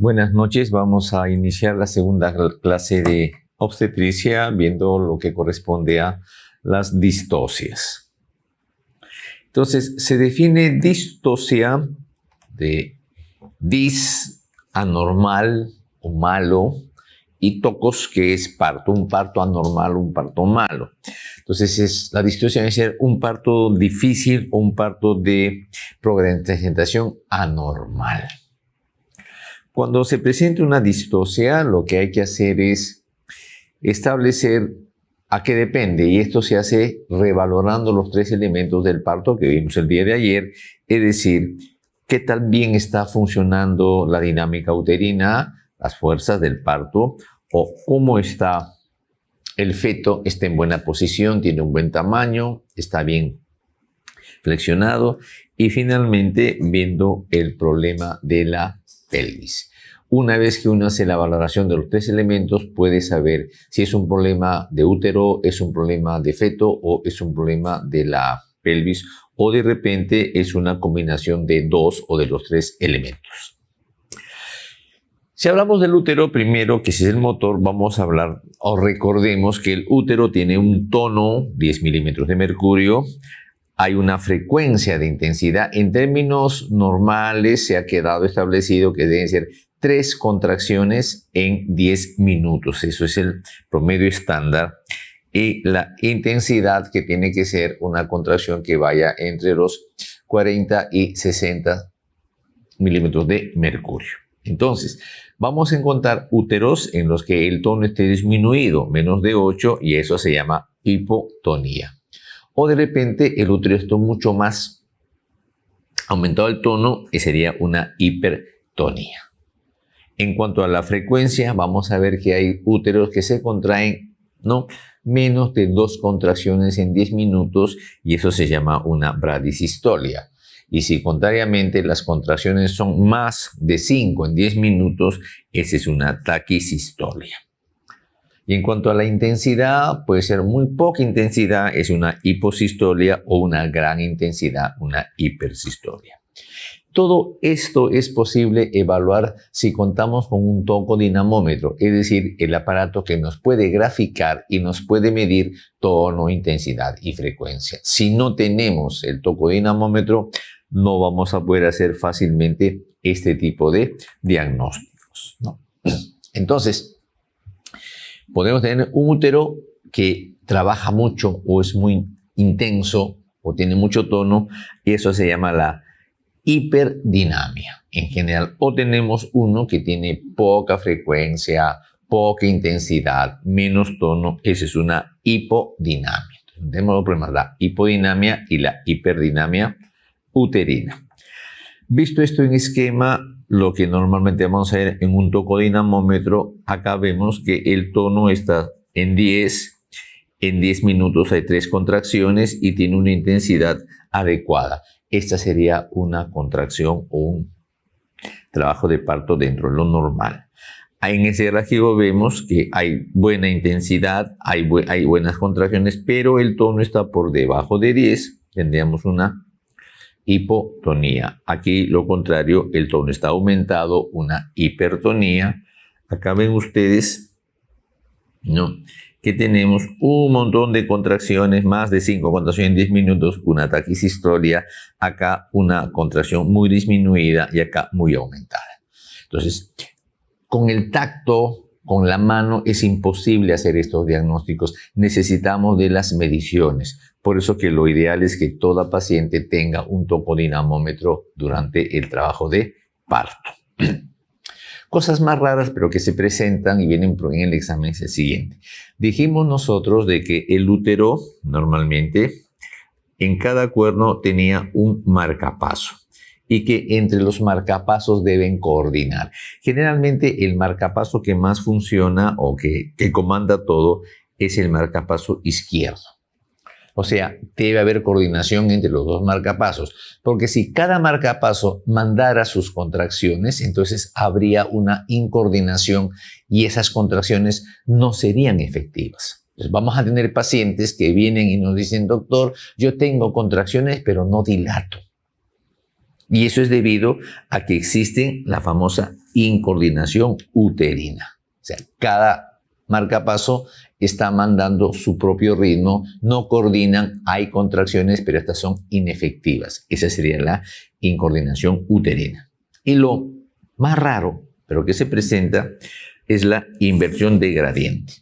Buenas noches, vamos a iniciar la segunda clase de obstetricia viendo lo que corresponde a las distocias. Entonces, se define distocia de dis, anormal o malo, y tocos, que es parto, un parto anormal, un parto malo. Entonces, la distocia debe ser un parto difícil o un parto de presentación anormal. Cuando se presenta una distocia, lo que hay que hacer es establecer a qué depende, y esto se hace revalorando los tres elementos del parto que vimos el día de ayer, es decir, qué tan bien está funcionando la dinámica uterina, las fuerzas del parto, o cómo está el feto, está en buena posición, tiene un buen tamaño, está bien flexionado, y finalmente viendo el problema de la pelvis. Una vez que uno hace la valoración de los tres elementos, puede saber si es un problema de útero, es un problema de feto o es un problema de la pelvis, o de repente es una combinación de dos o de los tres elementos. Si hablamos del útero primero, que es el motor, vamos a hablar, o recordemos que el útero tiene un tono, 10 milímetros de mercurio. Hay una frecuencia de intensidad. En términos normales se ha quedado establecido que deben ser 3 contracciones en 10 minutos. Eso es el promedio estándar. Y la intensidad, que tiene que ser una contracción que vaya entre los 40 y 60 milímetros de mercurio. Entonces, vamos a encontrar úteros en los que el tono esté disminuido, menos de 8, y eso se llama hipotonía. O de repente el útero está mucho más aumentado el tono, y sería una hipertonía. En cuanto a la frecuencia, vamos a ver que hay úteros que se contraen, ¿no?, menos de 2 contracciones en 10 minutos, y eso se llama una bradisistolia. Y si contrariamente las contracciones son más de 5 en 10 minutos, esa es una taquisistolia. Y en cuanto a la intensidad, puede ser muy poca intensidad, es una hiposistolia, o una gran intensidad, una hipersistolia. Todo esto es posible evaluar si contamos con un tocodinamómetro, es decir, el aparato que nos puede graficar y nos puede medir tono, intensidad y frecuencia. Si no tenemos el tocodinamómetro, no vamos a poder hacer fácilmente este tipo de diagnósticos, ¿no? Entonces, podemos tener un útero que trabaja mucho o es muy intenso o tiene mucho tono, y eso se llama la hiperdinamia en general. O tenemos uno que tiene poca frecuencia, poca intensidad, menos tono, esa es una hipodinamia. Entonces, tenemos los problemas, la hipodinamia y la hiperdinamia uterina. Visto esto en esquema, lo que normalmente vamos a ver en un tocodinamómetro, acá vemos que el tono está en 10. En 10 minutos hay 3 contracciones y tiene una intensidad adecuada. Esta sería una contracción o un trabajo de parto dentro de lo normal. En ese gráfico vemos que hay buena intensidad, hay buenas contracciones, pero el tono está por debajo de 10. Tendríamos una hipotonía. Aquí lo contrario, el tono está aumentado, una hipertonía. Acá ven ustedes, ¿no?, que tenemos un montón de contracciones, más de 5 contracciones en 10 minutos, una taquisistolia, acá una contracción muy disminuida y acá muy aumentada. Entonces, con el tacto, con la mano, es imposible hacer estos diagnósticos. Necesitamos de las mediciones. Por eso que lo ideal es que toda paciente tenga un tocodinamómetro durante el trabajo de parto. Cosas más raras, pero que se presentan y vienen en el examen, es el siguiente. Dijimos nosotros de que el útero, normalmente, en cada cuerno tenía un marcapaso, y que entre los marcapasos deben coordinar. Generalmente el marcapaso que más funciona o que comanda todo es el marcapaso izquierdo. O sea, debe haber coordinación entre los dos marcapasos, porque si cada marcapaso mandara sus contracciones, entonces habría una incoordinación y esas contracciones no serían efectivas. Entonces vamos a tener pacientes que vienen y nos dicen: doctor, yo tengo contracciones pero no dilato. Y eso es debido a que existe la famosa incoordinación uterina. O sea, cada marcapaso está mandando su propio ritmo, no coordinan, hay contracciones, pero estas son inefectivas. Esa sería la incoordinación uterina. Y lo más raro, pero que se presenta, es la inversión de gradiente.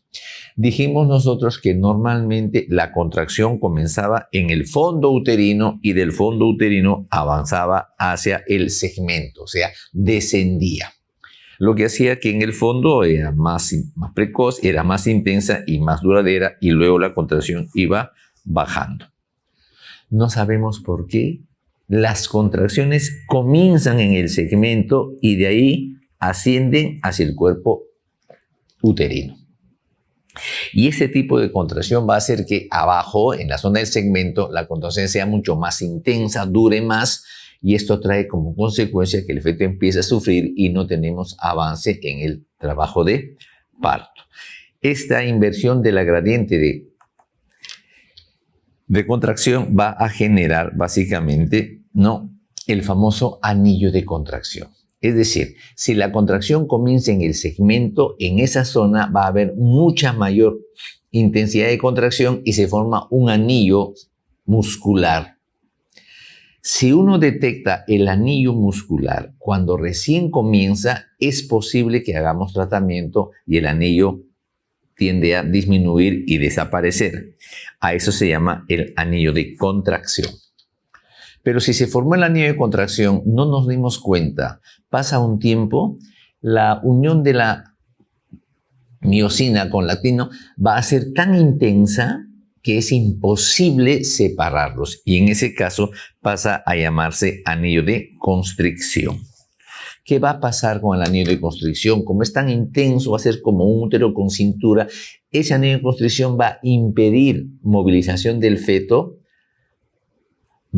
Dijimos nosotros que normalmente la contracción comenzaba en el fondo uterino y del fondo uterino avanzaba hacia el segmento, o sea, descendía. Lo que hacía que en el fondo era más precoz, era más intensa y más duradera, y luego la contracción iba bajando. No sabemos por qué. Las contracciones comienzan en el segmento y de ahí ascienden hacia el cuerpo uterino. Y ese tipo de contracción va a hacer que abajo, en la zona del segmento, la contracción sea mucho más intensa, dure más, y esto trae como consecuencia que el feto empiece a sufrir y no tenemos avance en el trabajo de parto. Esta inversión de la gradiente de contracción va a generar básicamente, ¿no?, el famoso anillo de contracción. Es decir, si la contracción comienza en el segmento, en esa zona va a haber mucha mayor intensidad de contracción y se forma un anillo muscular. Si uno detecta el anillo muscular cuando recién comienza, es posible que hagamos tratamiento y el anillo tiende a disminuir y desaparecer. A eso se llama el anillo de contracción. Pero si se formó el anillo de contracción, no nos dimos cuenta, pasa un tiempo, la unión de la miosina con lactino va a ser tan intensa que es imposible separarlos. Y en ese caso pasa a llamarse anillo de constricción. ¿Qué va a pasar con el anillo de constricción? Como es tan intenso, va a ser como un útero con cintura. Ese anillo de constricción va a impedir movilización del feto,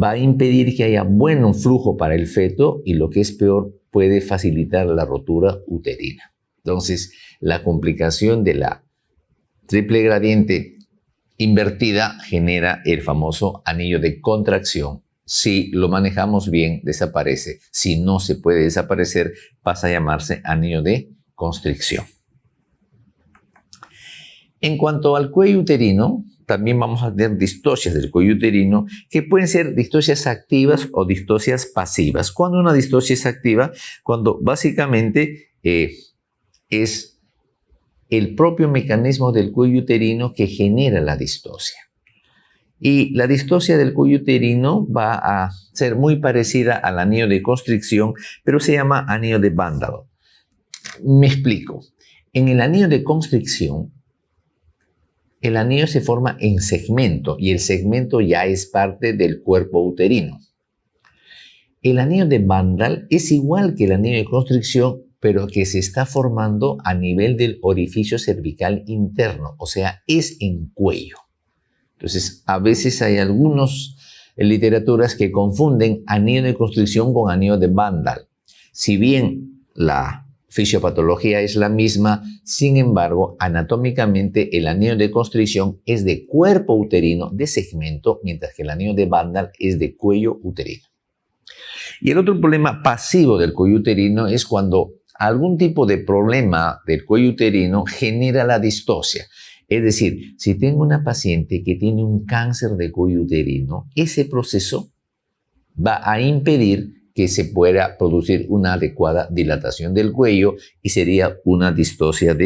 va a impedir que haya buen flujo para el feto y, lo que es peor, puede facilitar la rotura uterina. Entonces, la complicación de la triple gradiente invertida genera el famoso anillo de contracción. Si lo manejamos bien, desaparece. Si no se puede desaparecer, pasa a llamarse anillo de constricción. En cuanto al cuello uterino, también vamos a tener distocias del cuello uterino, que pueden ser distocias activas o distocias pasivas. Cuando una distocia es activa, cuando básicamente es el propio mecanismo del cuello uterino que genera la distocia. Y la distocia del cuello uterino va a ser muy parecida al anillo de constricción, pero se llama anillo de Vandal. Me explico. En el anillo de constricción, el anillo se forma en segmento y el segmento ya es parte del cuerpo uterino. El anillo de Vandal es igual que el anillo de constricción, pero que se está formando a nivel del orificio cervical interno, o sea, es en cuello. Entonces, a veces hay algunas literaturas que confunden anillo de constricción con anillo de Vandal. Si bien la fisiopatología es la misma, sin embargo, anatómicamente el anillo de constricción es de cuerpo uterino, de segmento, mientras que el anillo de Vandal es de cuello uterino. Y el otro problema pasivo del cuello uterino es cuando algún tipo de problema del cuello uterino genera la distocia. Es decir, si tengo una paciente que tiene un cáncer de cuello uterino, ese proceso va a impedir que se pueda producir una adecuada dilatación del cuello y sería una distocia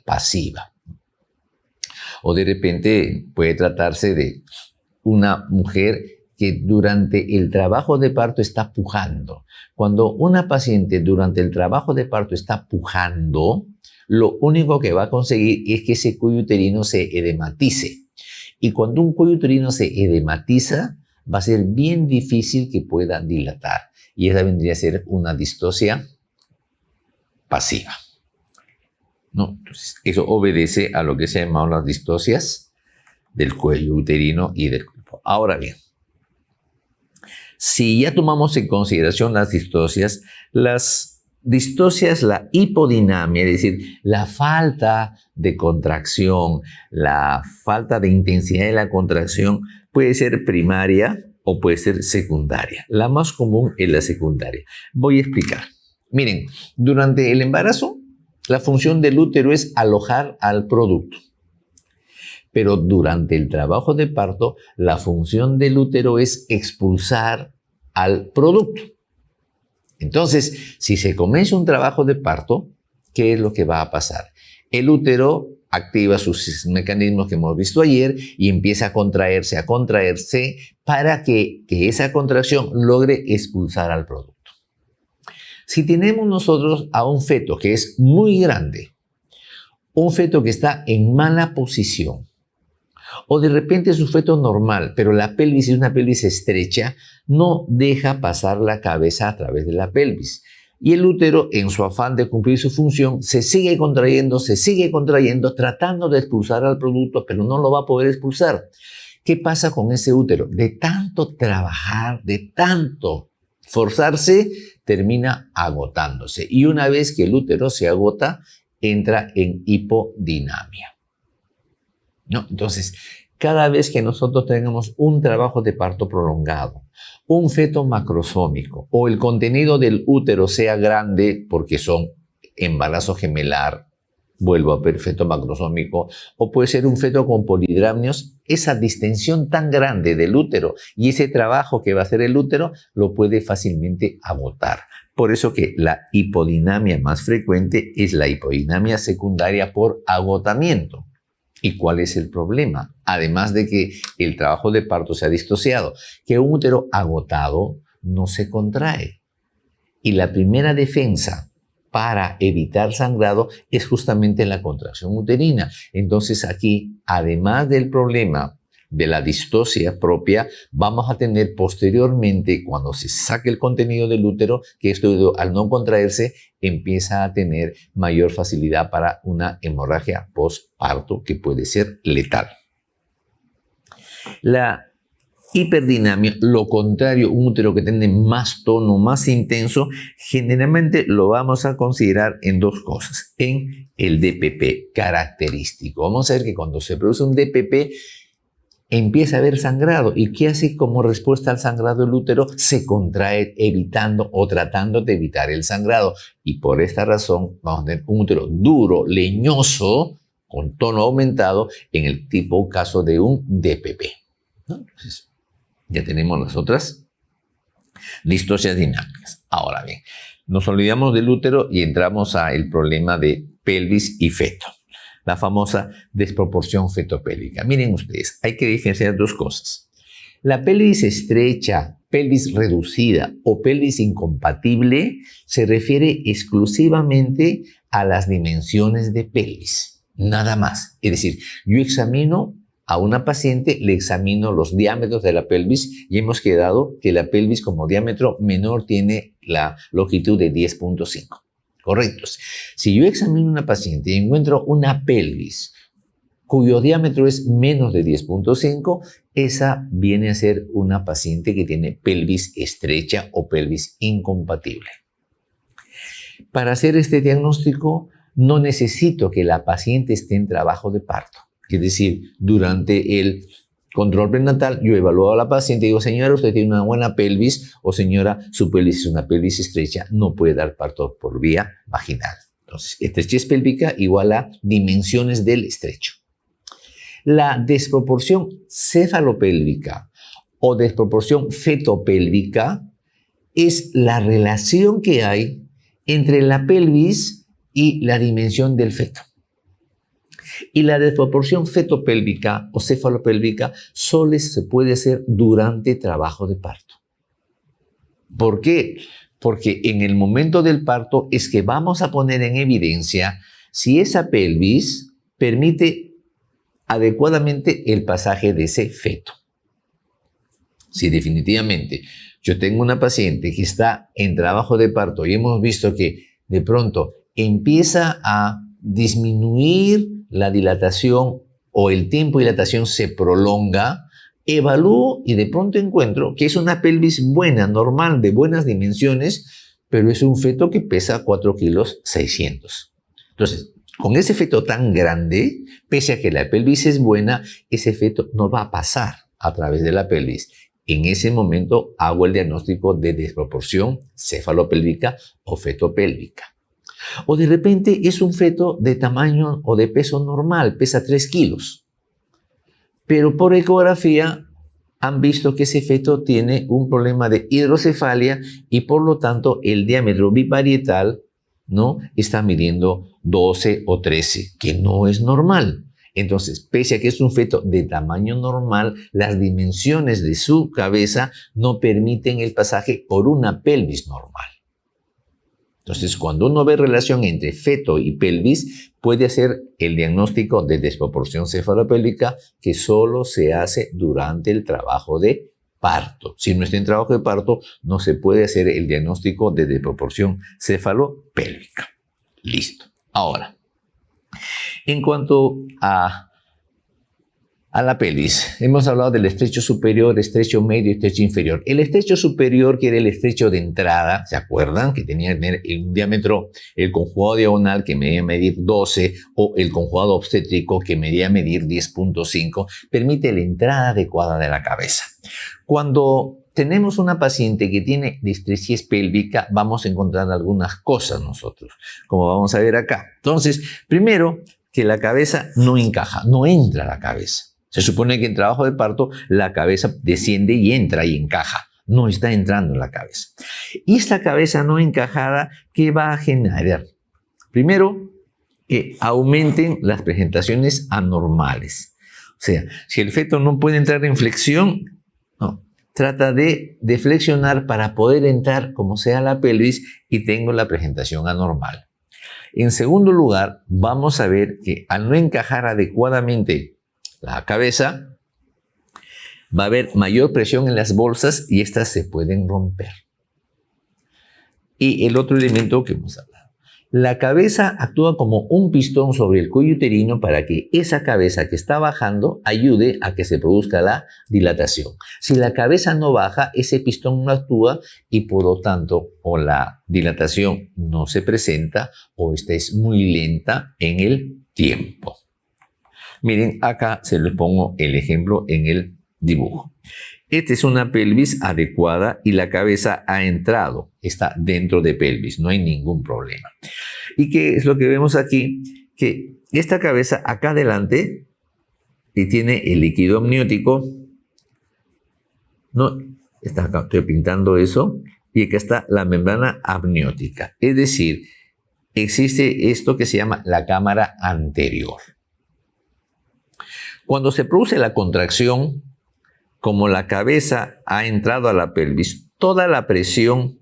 pasiva. O de repente puede tratarse de una mujer que durante el trabajo de parto está pujando. Cuando una paciente durante el trabajo de parto está pujando, lo único que va a conseguir es que ese cuello uterino se edematice. Y cuando un cuello uterino se edematiza, va a ser bien difícil que pueda dilatar. Y esa vendría a ser una distocia pasiva, ¿no? Entonces, eso obedece a lo que se llaman las distocias del cuello uterino y del cuerpo. Ahora bien, si ya tomamos en consideración las distocias, la hipodinamia, es decir, la falta de contracción, la falta de intensidad de la contracción puede ser primaria o puede ser secundaria. La más común es la secundaria. Voy a explicar. Miren, durante el embarazo, la función del útero es alojar al producto. Pero durante el trabajo de parto, la función del útero es expulsar al producto. Entonces, si se comienza un trabajo de parto, ¿qué es lo que va a pasar? El útero activa sus mecanismos que hemos visto ayer y empieza a contraerse para que esa contracción logre expulsar al producto. Si tenemos nosotros a un feto que es muy grande, un feto que está en mala posición, o de repente es un feto normal, pero la pelvis es una pelvis estrecha, no deja pasar la cabeza a través de la pelvis. Y el útero, en su afán de cumplir su función, se sigue contrayendo, tratando de expulsar al producto, pero no lo va a poder expulsar. ¿Qué pasa con ese útero? De tanto trabajar, de tanto forzarse, termina agotándose. Y una vez que el útero se agota, entra en hipodinamia, ¿no? Entonces, cada vez que nosotros tengamos un trabajo de parto prolongado, un feto macrosómico o el contenido del útero sea grande porque son embarazo gemelar, vuelvo a ver feto macrosómico, o puede ser un feto con polidramnios, esa distensión tan grande del útero y ese trabajo que va a hacer el útero lo puede fácilmente agotar. Por eso que la hipodinamia más frecuente es la hipodinamia secundaria por agotamiento. ¿Y cuál es el problema? Además de que el trabajo de parto se ha disociado, que un útero agotado no se contrae. Y la primera defensa para evitar sangrado es justamente la contracción uterina. Entonces aquí, además del problema de la distocia propia, vamos a tener posteriormente, cuando se saque el contenido del útero, que esto al no contraerse, empieza a tener mayor facilidad para una hemorragia postparto que puede ser letal. La hiperdinamia, lo contrario, un útero que tiene más tono, más intenso, generalmente lo vamos a considerar en dos cosas. En el DPP característico. Vamos a ver que cuando se produce un DPP, empieza a haber sangrado. ¿Y qué hace como respuesta al sangrado el útero? Se contrae evitando o tratando de evitar el sangrado. Y por esta razón vamos a tener un útero duro, leñoso, con tono aumentado, en el tipo caso de un DPP, ¿no? Entonces, ya tenemos las otras distocias dinámicas. Ahora bien, nos olvidamos del útero y entramos al problema de pelvis y feto. La famosa desproporción fetopélvica. Miren ustedes, hay que diferenciar dos cosas. La pelvis estrecha, pelvis reducida o pelvis incompatible se refiere exclusivamente a las dimensiones de pelvis, nada más. Es decir, yo examino a una paciente, le examino los diámetros de la pelvis y hemos quedado que la pelvis como diámetro menor tiene la longitud de 10.5. Correctos. Si yo examino a una paciente y encuentro una pelvis cuyo diámetro es menos de 10.5, esa viene a ser una paciente que tiene pelvis estrecha o pelvis incompatible. Para hacer este diagnóstico no necesito que la paciente esté en trabajo de parto. Es decir, durante el control prenatal, yo evalúo a la paciente y digo, señora, usted tiene una buena pelvis, o señora, su pelvis es una pelvis estrecha, no puede dar parto por vía vaginal. Entonces, estrechez pélvica igual a dimensiones del estrecho. La desproporción cefalopélvica o desproporción fetopélvica es la relación que hay entre la pelvis y la dimensión del feto. Y la desproporción fetopélvica o cefalopélvica solo se puede hacer durante trabajo de parto. ¿Por qué? Porque en el momento del parto es que vamos a poner en evidencia si esa pelvis permite adecuadamente el pasaje de ese feto. Si definitivamente yo tengo una paciente que está en trabajo de parto y hemos visto que de pronto empieza a disminuir la dilatación o el tiempo de dilatación se prolonga, evalúo y de pronto encuentro que es una pelvis buena, normal, de buenas dimensiones, pero es un feto que pesa 4 kilos 600. Entonces, con ese feto tan grande, pese a que la pelvis es buena, ese feto no va a pasar a través de la pelvis. En ese momento hago el diagnóstico de desproporción cefalopélvica o fetopélvica. O de repente es un feto de tamaño o de peso normal, pesa 3 kilos. Pero por ecografía han visto que ese feto tiene un problema de hidrocefalia y por lo tanto el diámetro biparietal, ¿no?, está midiendo 12 o 13, que no es normal. Entonces, pese a que es un feto de tamaño normal, las dimensiones de su cabeza no permiten el pasaje por una pelvis normal. Entonces, cuando uno ve relación entre feto y pelvis, puede hacer el diagnóstico de desproporción cefalopélvica que solo se hace durante el trabajo de parto. Si no está en trabajo de parto, no se puede hacer el diagnóstico de desproporción cefalopélvica. Listo. Ahora, en cuanto a la pelvis, hemos hablado del estrecho superior, estrecho medio y estrecho inferior. El estrecho superior, que era el estrecho de entrada, ¿se acuerdan? Que tenía que tener un diámetro, el conjugado diagonal que medía medir 12 o el conjugado obstétrico que medía medir 10.5, permite la entrada adecuada de la cabeza. Cuando tenemos una paciente que tiene distrexia pélvica, vamos a encontrar algunas cosas nosotros, como vamos a ver acá. Entonces, primero, que la cabeza no encaja, no entra a la cabeza. Se supone que en trabajo de parto la cabeza desciende y entra y encaja. No está entrando en la cabeza. Y esta cabeza no encajada, ¿qué va a generar? Primero, que aumenten las presentaciones anormales. O sea, si el feto no puede entrar en flexión, no, trata de flexionar para poder entrar como sea la pelvis y tengo la presentación anormal. En segundo lugar, vamos a ver que al no encajar adecuadamente la cabeza, va a haber mayor presión en las bolsas y estas se pueden romper. Y el otro elemento que hemos hablado. La cabeza actúa como un pistón sobre el cuello uterino para que esa cabeza que está bajando ayude a que se produzca la dilatación. Si la cabeza no baja, ese pistón no actúa y por lo tanto o la dilatación no se presenta o esta es muy lenta en el tiempo. Miren, acá se les pongo el ejemplo en el dibujo. Esta es una pelvis adecuada y la cabeza ha entrado, está dentro de pelvis, no hay ningún problema. ¿Y qué es lo que vemos aquí? Que esta cabeza acá adelante y tiene el líquido amniótico, no, está acá, estoy pintando eso, y acá está la membrana amniótica. Es decir, existe esto que se llama la cámara anterior. Cuando se produce la contracción, como la cabeza ha entrado a la pelvis, toda la presión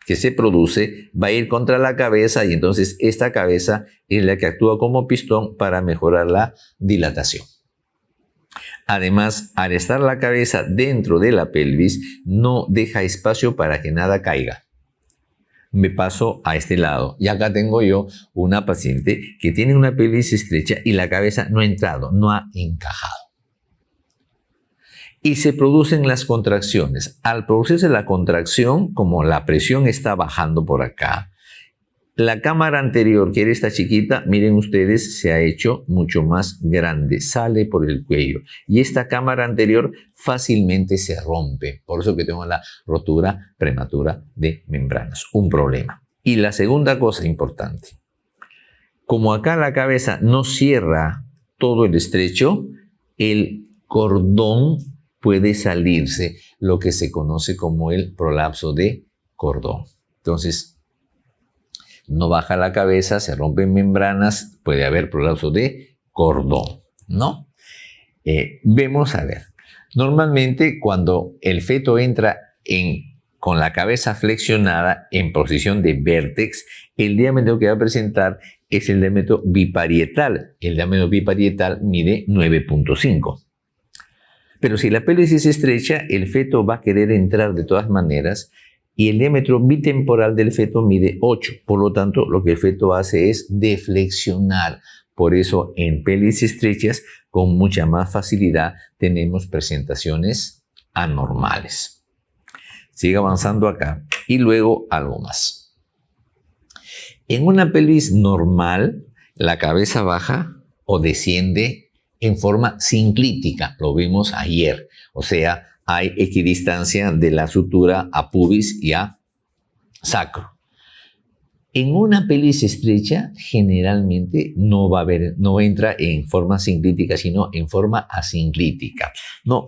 que se produce va a ir contra la cabeza y entonces esta cabeza es la que actúa como pistón para mejorar la dilatación. Además, al estar la cabeza dentro de la pelvis, no deja espacio para que nada caiga. Me paso a este lado y acá tengo yo una paciente que tiene una pelvis estrecha y la cabeza no ha entrado, no ha encajado. Y se producen las contracciones. Al producirse la contracción, como la presión está bajando por acá, la cámara anterior, que era esta chiquita, miren ustedes, se ha hecho mucho más grande, sale por el cuello. Y esta cámara anterior fácilmente se rompe. Por eso que tengo la rotura prematura de membranas, un problema. Y la segunda cosa importante, como acá la cabeza no cierra todo el estrecho, el cordón puede salirse, lo que se conoce como el prolapso de cordón. Entonces, no baja la cabeza, se rompen membranas, puede haber prolapso de cordón, ¿no? Vemos, a ver, normalmente cuando el feto entra con la cabeza flexionada en posición de vértex, el diámetro que va a presentar es el diámetro biparietal. El diámetro biparietal mide 9.5. Pero si la pelvis es estrecha, el feto va a querer entrar de todas maneras y el diámetro bitemporal del feto mide 8. Por lo tanto, lo que el feto hace es deflexionar. Por eso, en pelvis estrechas, con mucha más facilidad, tenemos presentaciones anormales. Sigue avanzando acá. Y luego algo más. En una pelvis normal, la cabeza baja o desciende en forma sinclítica. Lo vimos ayer. O sea, hay equidistancia de la sutura a pubis y a sacro. En una pelvis estrecha, generalmente no entra en forma sinclítica, sino en forma asinclítica.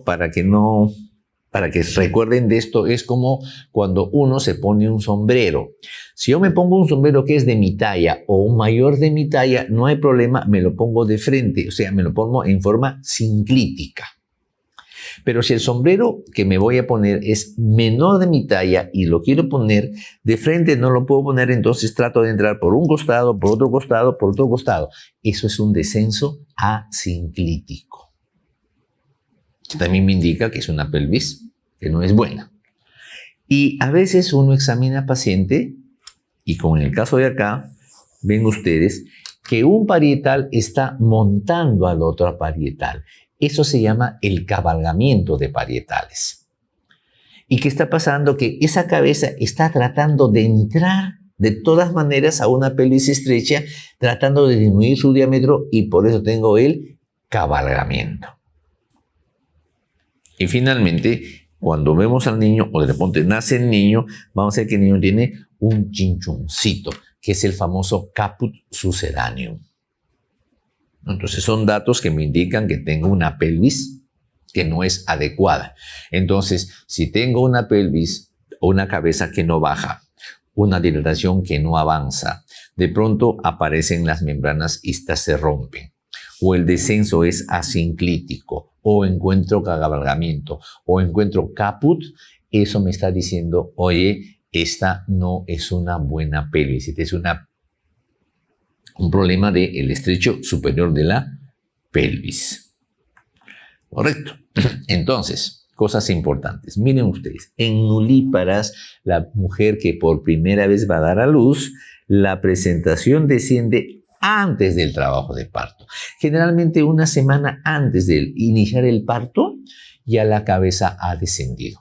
Para que recuerden de esto, es como cuando uno se pone un sombrero. Si yo me pongo un sombrero que es de mi talla o un mayor de mi talla, no hay problema, me lo pongo de frente, o sea, me lo pongo en forma sinclítica. Pero si el sombrero que me voy a poner es menor de mi talla y lo quiero poner de frente, no lo puedo poner, entonces trato de entrar por un costado, por otro costado, por otro costado. Eso es un descenso asinclítico. También me indica que es una pelvis que no es buena. Y a veces uno examina al paciente y como en el caso de acá, ven ustedes que un parietal está montando al otro parietal. Eso se llama el cabalgamiento de parietales. ¿Y qué está pasando? Que esa cabeza está tratando de entrar de todas maneras a una pelvis estrecha, tratando de disminuir su diámetro y por eso tengo el cabalgamiento. Y finalmente, cuando vemos al niño o de repente nace el niño, vamos a ver que el niño tiene un chinchoncito, que es el famoso caput succedaneum. Entonces son datos que me indican que tengo una pelvis que no es adecuada. Entonces, si tengo una pelvis o una cabeza que no baja, una dilatación que no avanza, de pronto aparecen las membranas y estas se rompen, o el descenso es asinclítico, o encuentro cabalgamiento, o encuentro caput, eso me está diciendo, oye, esta no es una buena pelvis, esta es un problema del estrecho superior de la pelvis. Correcto. Entonces, cosas importantes. Miren ustedes, en nulíparas, la mujer que por primera vez va a dar a luz, la presentación desciende antes del trabajo de parto. Generalmente una semana antes de iniciar el parto, ya la cabeza ha descendido.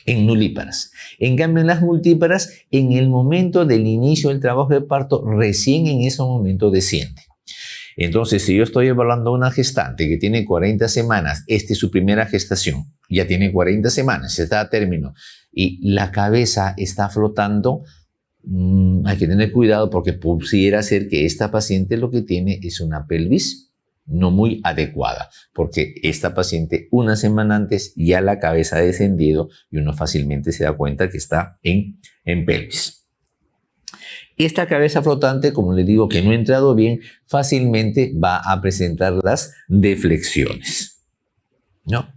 En nulíparas. En cambio, en las multíparas, en el momento del inicio del trabajo de parto, recién en ese momento desciende. Entonces, si yo estoy evaluando a una gestante que tiene 40 semanas, esta es su primera gestación, ya tiene 40 semanas, está a término, y la cabeza está flotando, hay que tener cuidado porque pudiera ser que esta paciente lo que tiene es una pelvis no muy adecuada, porque esta paciente una semana antes ya la cabeza ha descendido y uno fácilmente se da cuenta que está en pelvis. Esta cabeza flotante, como les digo, que no ha entrado bien, fácilmente va a presentar las deflexiones, ¿no?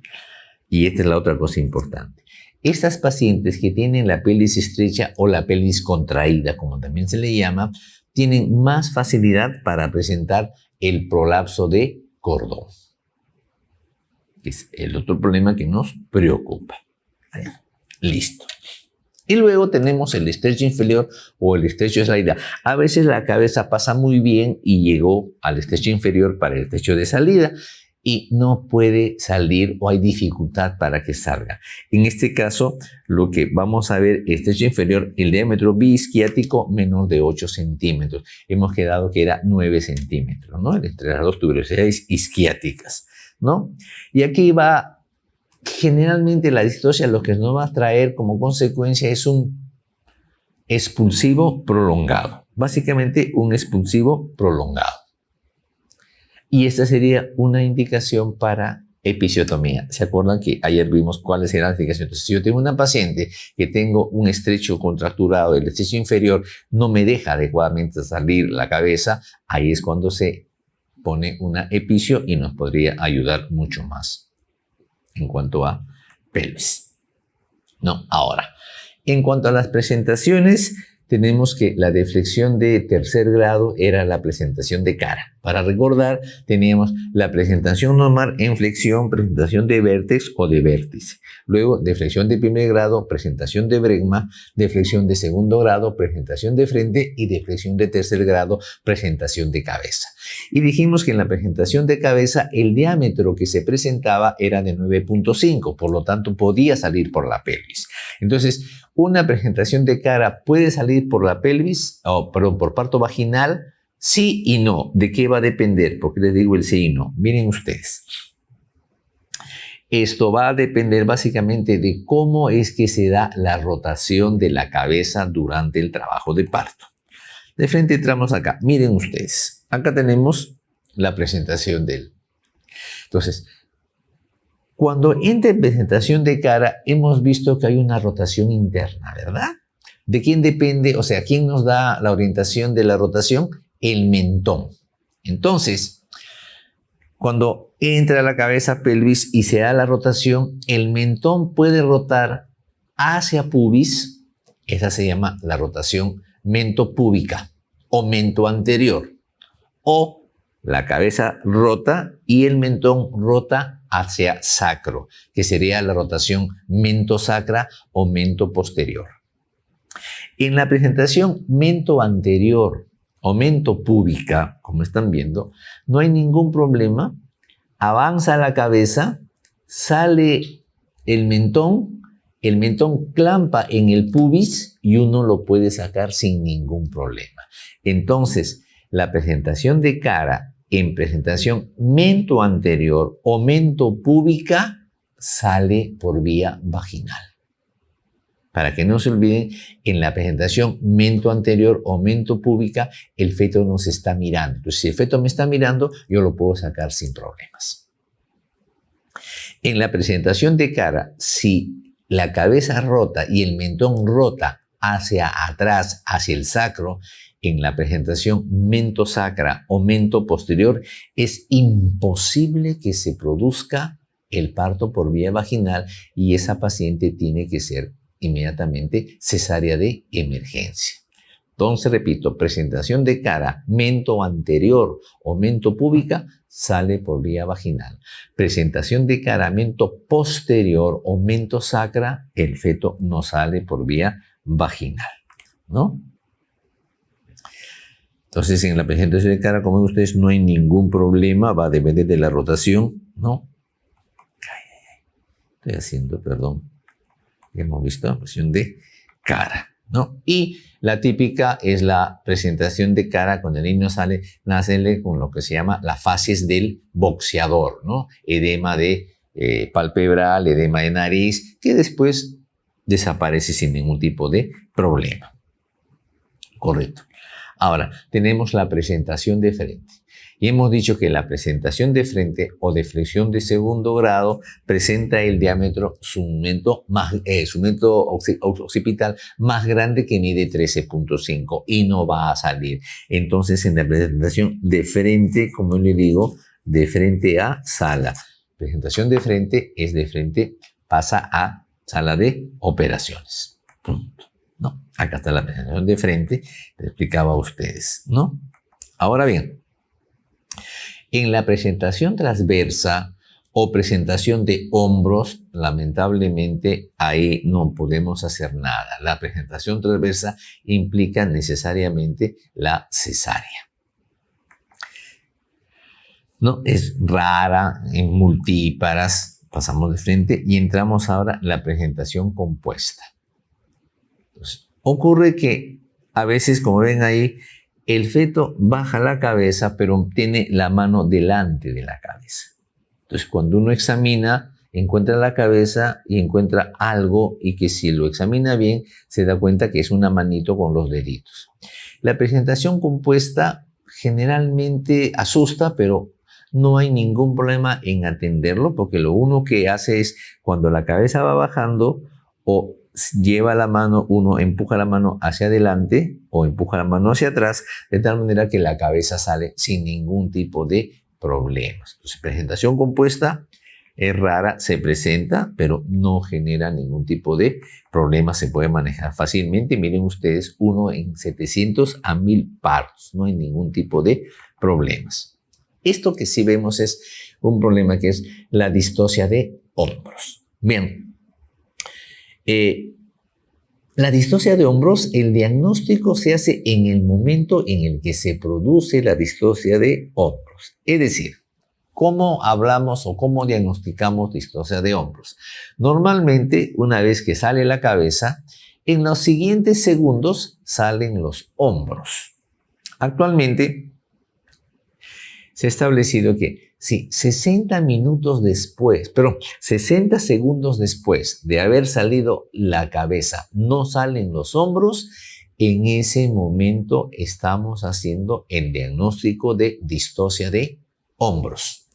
Y esta es la otra cosa importante. Estas pacientes que tienen la pelvis estrecha o la pelvis contraída, como también se le llama, tienen más facilidad para presentar el prolapso de cordón. Es el otro problema que nos preocupa. Listo. Y luego tenemos el estrecho inferior o el estrecho de salida. A veces la cabeza pasa muy bien y llegó al estrecho inferior para el estrecho de salida y no puede salir o hay dificultad para que salga. En este caso, lo que vamos a ver, estrecho inferior, el diámetro biisquiático menor de 8 centímetros. Hemos quedado que era 9 centímetros, ¿no? Entre las dos tuberosidades isquiáticas, ¿no? Y aquí va, generalmente la distosia lo que nos va a traer como consecuencia es un expulsivo prolongado. Básicamente un expulsivo prolongado. Y esta sería una indicación para episiotomía. ¿Se acuerdan que ayer vimos cuáles eran las indicaciones? Entonces, si yo tengo una paciente que tengo un estrecho contracturado del estrecho inferior, no me deja adecuadamente salir la cabeza, ahí es cuando se pone una episio y nos podría ayudar mucho más en cuanto a pelvis. No, ahora, en cuanto a las presentaciones, tenemos que la deflexión de tercer grado era la presentación de cara. Para recordar, teníamos la presentación normal en flexión, presentación de vértex o de vértice. Luego, deflexión de primer grado, presentación de bregma, deflexión de segundo grado, presentación de frente y deflexión de tercer grado, presentación de cabeza. Y dijimos que en la presentación de cabeza el diámetro que se presentaba era de 9.5, por lo tanto podía salir por la pelvis. Entonces, una presentación de cara puede salir por la pelvis, por parto vaginal, sí y no. ¿De qué va a depender? Porque les digo el sí y no. Miren ustedes. Esto va a depender básicamente de cómo es que se da la rotación de la cabeza durante el trabajo de parto. De frente entramos acá. Miren ustedes. Acá tenemos la presentación de él. Entonces, cuando entra en presentación de cara, hemos visto que hay una rotación interna, ¿verdad? ¿De quién depende? O sea, ¿quién nos da la orientación de la rotación? El mentón. Entonces, cuando entra la cabeza pelvis y se da la rotación, el mentón puede rotar hacia pubis. Esa se llama la rotación mentopúbica o mento anterior. O la cabeza rota y el mentón rota hacia sacro, que sería la rotación mentosacra o mento posterior. En la presentación mento anterior o mento púbica, como están viendo, no hay ningún problema. Avanza la cabeza, sale el mentón clampa en el pubis y uno lo puede sacar sin ningún problema. Entonces, la presentación de cara en presentación mento anterior o mento púbica sale por vía vaginal. Para que no se olviden, en la presentación mento anterior o mento púbica, el feto nos está mirando. Entonces, si el feto me está mirando, yo lo puedo sacar sin problemas. En la presentación de cara, si la cabeza rota y el mentón rota hacia atrás, hacia el sacro, en la presentación mentosacra o mento posterior, es imposible que se produzca el parto por vía vaginal y esa paciente tiene que ser inmediatamente cesárea de emergencia. Entonces, repito, presentación de cara, mento anterior o mento púbica, sale por vía vaginal. Presentación de cara, mento posterior o mento sacra, el feto no sale por vía vaginal, ¿no? Entonces, en la presentación de cara, como ven ustedes, no hay ningún problema, va a depender de la rotación, ¿no? Estoy haciendo, perdón. Hemos visto la presentación de cara, ¿no? Y la típica es la presentación de cara cuando el niño nace con lo que se llama las fases del boxeador, ¿no? Edema de palpebral, edema de nariz, que después desaparece sin ningún tipo de problema. Correcto. Ahora, tenemos la presentación de frente. Y hemos dicho que la presentación de frente o de flexión de segundo grado presenta el diámetro segmento occipital más grande que mide 13.5 y no va a salir. Entonces, en la presentación de frente, como le digo, de frente a sala. Presentación de frente es de frente, pasa a sala de operaciones. Punto. ¿No? Acá está la presentación de frente, le explicaba a ustedes, ¿no? Ahora bien, en la presentación transversa o presentación de hombros, lamentablemente ahí no podemos hacer nada. La presentación transversa implica necesariamente la cesárea. ¿No? Es rara en multíparas, pasamos de frente y entramos ahora en la presentación compuesta. Entonces, ocurre que a veces, como ven ahí, el feto baja la cabeza, pero tiene la mano delante de la cabeza. Entonces, cuando uno examina, encuentra la cabeza y encuentra algo y que si lo examina bien, se da cuenta que es una manito con los deditos. La presentación compuesta generalmente asusta, pero no hay ningún problema en atenderlo, porque lo uno que hace es, cuando la cabeza va bajando o lleva la mano, uno empuja la mano hacia adelante o empuja la mano hacia atrás, de tal manera que la cabeza sale sin ningún tipo de problemas. Entonces, presentación compuesta es rara, se presenta, pero no genera ningún tipo de problema, se puede manejar fácilmente. Miren ustedes, 1 en 700 a 1000 partos, no hay ningún tipo de problemas. Esto que sí vemos es un problema que es la distocia de hombros. Bien. La distocia de hombros, el diagnóstico se hace en el momento en el que se produce la distocia de hombros. Es decir, ¿cómo hablamos o cómo diagnosticamos distocia de hombros? Normalmente, una vez que sale la cabeza, en los siguientes segundos salen los hombros. Actualmente, se ha establecido que Si 60 minutos después, pero 60 segundos después de haber salido la cabeza, no salen los hombros, en ese momento estamos haciendo el diagnóstico de distocia de hombros.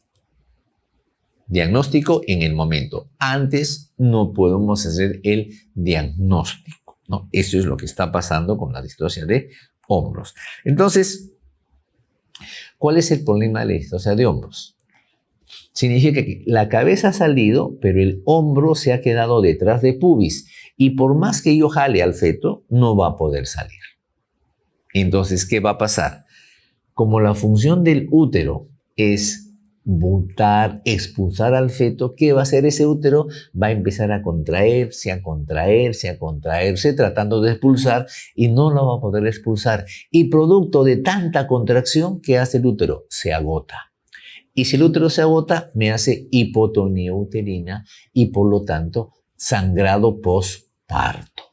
Diagnóstico en el momento. Antes no podemos hacer el diagnóstico, ¿no? Eso es lo que está pasando con la distocia de hombros. Entonces, ¿cuál es el problema de la distocia de hombros? Significa que la cabeza ha salido, pero el hombro se ha quedado detrás de pubis. Y por más que yo jale al feto, no va a poder salir. Entonces, ¿qué va a pasar? Como la función del útero es botar, expulsar al feto, ¿qué va a hacer ese útero? Va a empezar a contraerse, a contraerse, a contraerse, tratando de expulsar y no lo va a poder expulsar. Y producto de tanta contracción, ¿qué hace el útero? Se agota. Y si el útero se agota, me hace hipotonía uterina y por lo tanto sangrado postparto.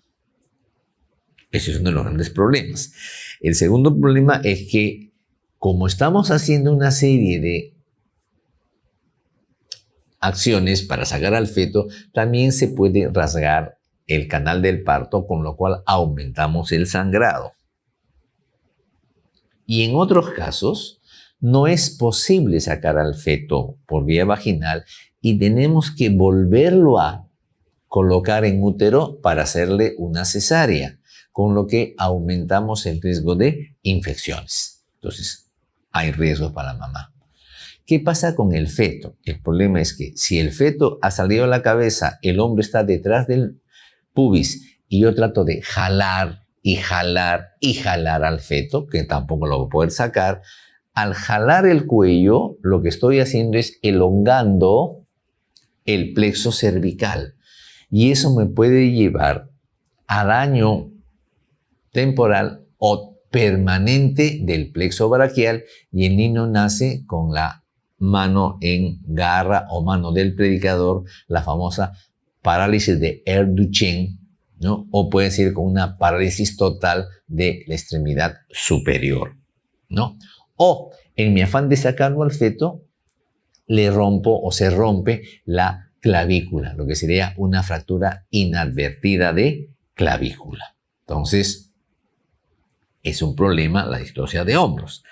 Ese es uno de los grandes problemas. El segundo problema es que como estamos haciendo una serie de acciones para sacar al feto, también se puede rasgar el canal del parto, con lo cual aumentamos el sangrado. Y en otros casos, no es posible sacar al feto por vía vaginal y tenemos que volverlo a colocar en útero para hacerle una cesárea, con lo que aumentamos el riesgo de infecciones. Entonces, hay riesgo para la mamá. ¿Qué pasa con el feto? El problema es que si el feto ha salido a la cabeza, el hombre está detrás del pubis y yo trato de jalar y jalar y jalar al feto, que tampoco lo voy a poder sacar, al jalar el cuello, lo que estoy haciendo es elongando el plexo cervical. Y eso me puede llevar a daño temporal o permanente del plexo braquial y el niño nace con la mano en garra o mano del predicador, la famosa parálisis de Ehlers-Danlos, ¿no? O puede ser con una parálisis total de la extremidad superior, ¿no? O en mi afán de sacarlo al feto, le rompo o se rompe la clavícula, lo que sería una fractura inadvertida de clavícula. Entonces, es un problema la distocia de hombros.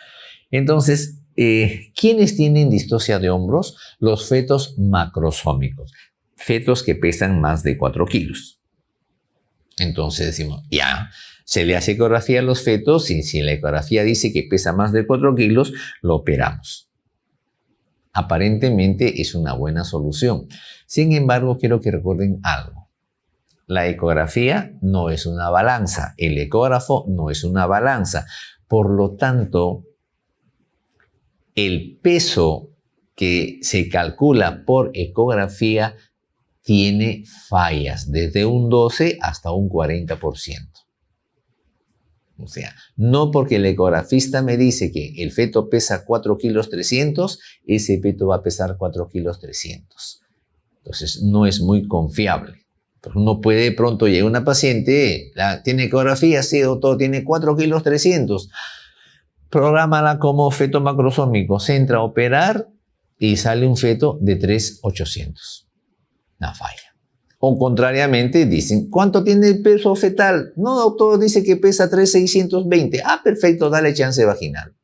Entonces, ¿quiénes tienen distocia de hombros? Los fetos macrosómicos, fetos que pesan más de 4 kilos. Entonces decimos, ya, se le hace ecografía a los fetos y si la ecografía dice que pesa más de 4 kilos, lo operamos. Aparentemente es una buena solución. Sin embargo, quiero que recuerden algo. La ecografía no es una balanza, el ecógrafo no es una balanza. Por lo tanto, el peso que se calcula por ecografía tiene fallas, desde un 12 hasta un 40%. O sea, no porque el ecografista me dice que el feto pesa 4 kilos 300, ese feto va a pesar 4 kilos 300. Entonces, no es muy confiable. Pero uno puede de pronto llegar una paciente, tiene ecografía, sí, doctor, tiene 4 kilos 300. Prográmala como feto macrosómico, se entra a operar y sale un feto de 3,800. Una falla. O contrariamente dicen, ¿cuánto tiene el peso fetal? No, doctor, dice que pesa 3,620. Ah, perfecto, dale chance vaginal.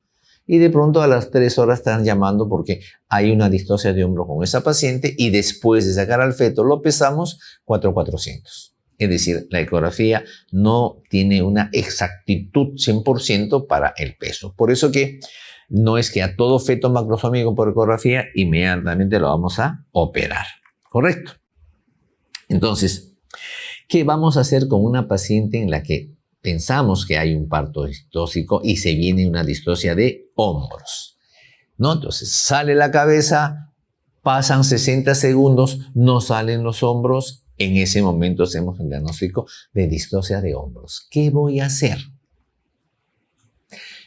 Y de pronto a las 3 horas están llamando porque hay una distocia de hombro con esa paciente y después de sacar al feto lo pesamos 4,400. Es decir, la ecografía no tiene una exactitud 100% para el peso. Por eso que no es que a todo feto macrosómico por ecografía inmediatamente lo vamos a operar. ¿Correcto? Entonces, ¿qué vamos a hacer con una paciente en la que pensamos que hay un parto distóxico y se viene una distocia de hombros? ¿No? Entonces, sale la cabeza, pasan 60 segundos, no salen los hombros. En ese momento hacemos el diagnóstico de distocia de hombros. ¿Qué voy a hacer?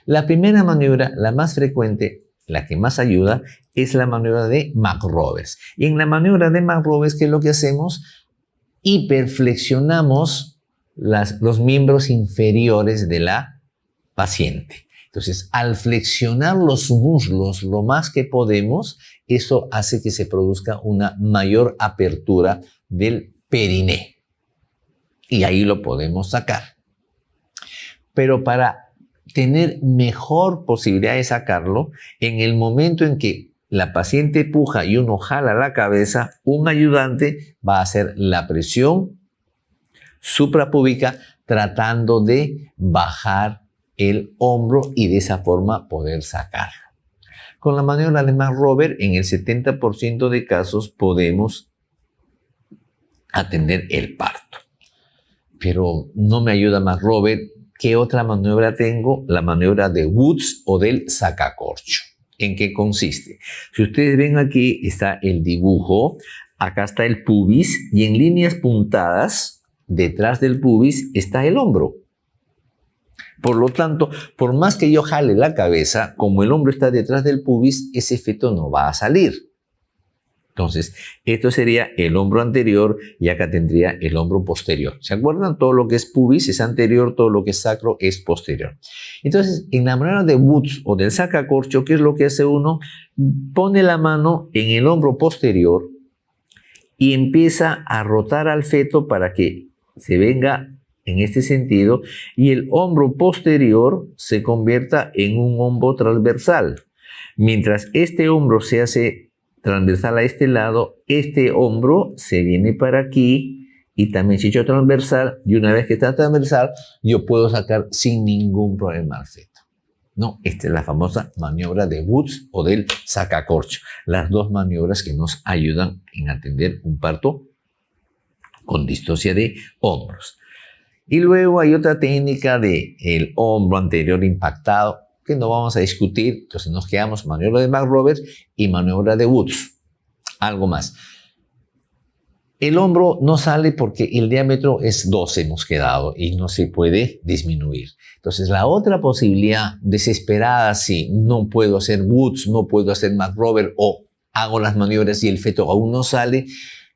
La primera maniobra, la más frecuente, la que más ayuda, es la maniobra de McRoberts. Y en la maniobra de McRoberts, ¿qué es lo que hacemos? Hiperflexionamos los miembros inferiores de la paciente. Entonces, al flexionar los muslos lo más que podemos, eso hace que se produzca una mayor apertura del periné. Y ahí lo podemos sacar. Pero para tener mejor posibilidad de sacarlo, en el momento en que la paciente puja y uno jala la cabeza, un ayudante va a hacer la presión suprapúbica tratando de bajar el hombro y de esa forma poder sacarlo. Con la maniobra de McRoberts, en el 70% de casos podemos atender el parto. Pero no me ayuda McRoberts. ¿Qué otra maniobra tengo? La maniobra de Woods o del sacacorcho. ¿En qué consiste? Si ustedes ven aquí está el dibujo, acá está el pubis y en líneas puntadas, detrás del pubis está el hombro. Por lo tanto, por más que yo jale la cabeza, como el hombro está detrás del pubis, ese feto no va a salir. Entonces, esto sería el hombro anterior y acá tendría el hombro posterior. ¿Se acuerdan? Todo lo que es pubis es anterior, todo lo que es sacro es posterior. Entonces, en la manera de Woods o del sacacorcho, ¿qué es lo que hace uno? Pone la mano en el hombro posterior y empieza a rotar al feto para que se venga en este sentido y el hombro posterior se convierta en un hombro transversal. Mientras este hombro se hace transversal a este lado, este hombro se viene para aquí y también se hecho transversal y una vez que está transversal yo puedo sacar sin ningún problema al feto. No, esta es la famosa maniobra de Woods o del sacacorcho. Las dos maniobras que nos ayudan en atender un parto con distocia de hombros. Y luego hay otra técnica del hombro anterior impactado que no vamos a discutir. Entonces nos quedamos maniobra de McRoberts y maniobra de Woods. Algo más. El hombro no sale porque el diámetro es 12, hemos quedado, y no se puede disminuir. Entonces la otra posibilidad desesperada, si no puedo hacer Woods, no puedo hacer McRoberts o hago las maniobras y el feto aún no sale,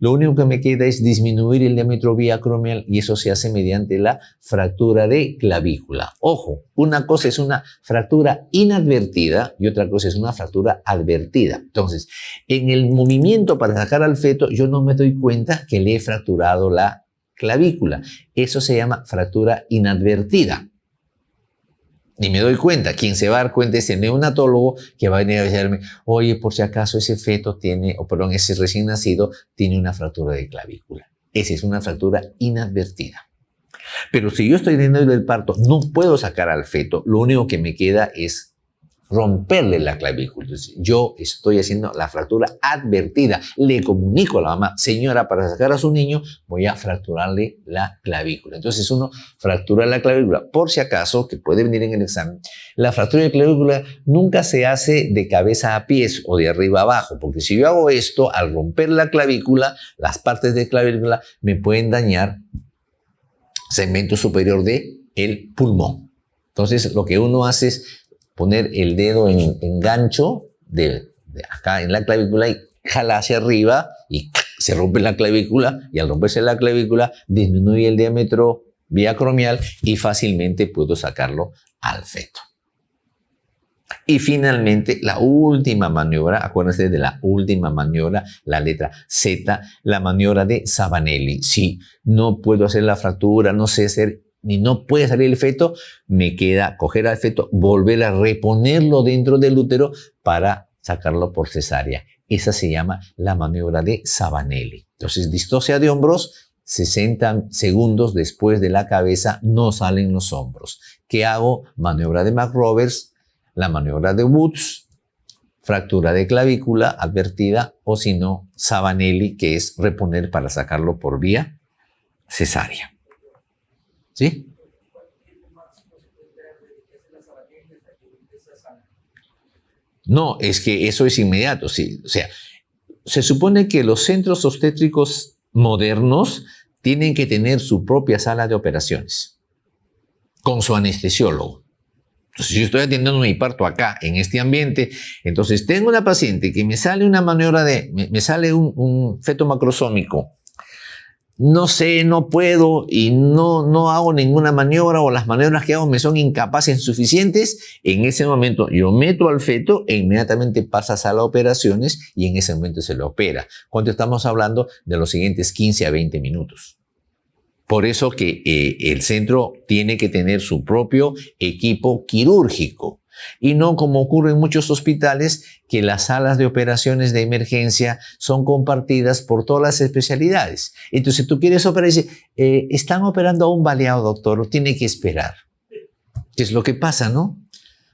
lo único que me queda es disminuir el diámetro biacromial y eso se hace mediante la fractura de clavícula. Ojo, una cosa es una fractura inadvertida y otra cosa es una fractura advertida. Entonces, en el movimiento para sacar al feto, yo no me doy cuenta que le he fracturado la clavícula. Eso se llama fractura inadvertida. Ni me doy cuenta. Quien se va a dar cuenta es el neonatólogo que va a venir a decirme, oye, por si acaso ese feto tiene, o perdón, ese recién nacido tiene una fractura de clavícula. Esa es una fractura inadvertida. Pero si yo estoy dentro del parto, no puedo sacar al feto. Lo único que me queda es romperle la clavícula. Entonces, yo estoy haciendo la fractura advertida. Le comunico a la mamá, señora, para sacar a su niño, voy a fracturarle la clavícula. Entonces, uno fractura la clavícula. Por si acaso, que puede venir en el examen, la fractura de clavícula nunca se hace de cabeza a pies o de arriba a abajo, porque si yo hago esto, al romper la clavícula, las partes de clavícula me pueden dañar segmento superior del pulmón. Entonces, lo que uno hace es poner el dedo en gancho de acá en la clavícula y jala hacia arriba y se rompe la clavícula y al romperse la clavícula disminuye el diámetro biacromial y fácilmente puedo sacarlo al feto. Y finalmente la última maniobra, acuérdense de la última maniobra, la letra Z, la maniobra de Sabanelli. Si no puedo hacer la fractura, no sé hacer ni no puede salir el feto, me queda coger al feto, volver a reponerlo dentro del útero para sacarlo por cesárea. Esa se llama la maniobra de Sabanelli. Entonces, distocia de hombros, 60 segundos después de la cabeza no salen los hombros. ¿Qué hago? Maniobra de McRoberts, la maniobra de Woods, fractura de clavícula advertida o si no, Sabanelli, que es reponer para sacarlo por vía cesárea. ¿Sí? No, es que eso es inmediato, sí. O sea, se supone que los centros obstétricos modernos tienen que tener su propia sala de operaciones con su anestesiólogo. Entonces, yo estoy atendiendo mi parto acá, en este ambiente. Entonces, tengo una paciente que me sale una maniobra de, me sale un feto macrosómico no sé, no puedo y no hago ninguna maniobra o las maniobras que hago me son incapaces, insuficientes, en ese momento yo meto al feto e inmediatamente pasa a sala de operaciones y en ese momento se lo opera. ¿Cuánto estamos hablando? De los siguientes 15 a 20 minutos. Por eso que el centro tiene que tener su propio equipo quirúrgico y no como ocurre en muchos hospitales que las salas de operaciones de emergencia son compartidas por todas las especialidades. Entonces tú quieres operar y dices, están operando a un baleado, doctor, tiene que esperar. ¿Qué es lo que pasa, no?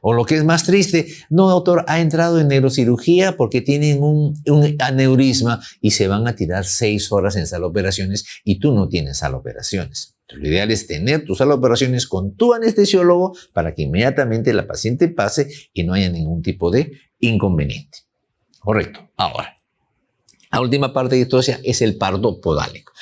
O lo que es más triste, no, doctor, ha entrado en neurocirugía porque tienen un aneurisma y se van a tirar 6 horas en sala de operaciones y tú no tienes sala de operaciones. Entonces, lo ideal es tener tu sala de operaciones con tu anestesiólogo para que inmediatamente la paciente pase y no haya ningún tipo de inconveniente. Correcto. Ahora, la última parte de distosia es el parto podálico.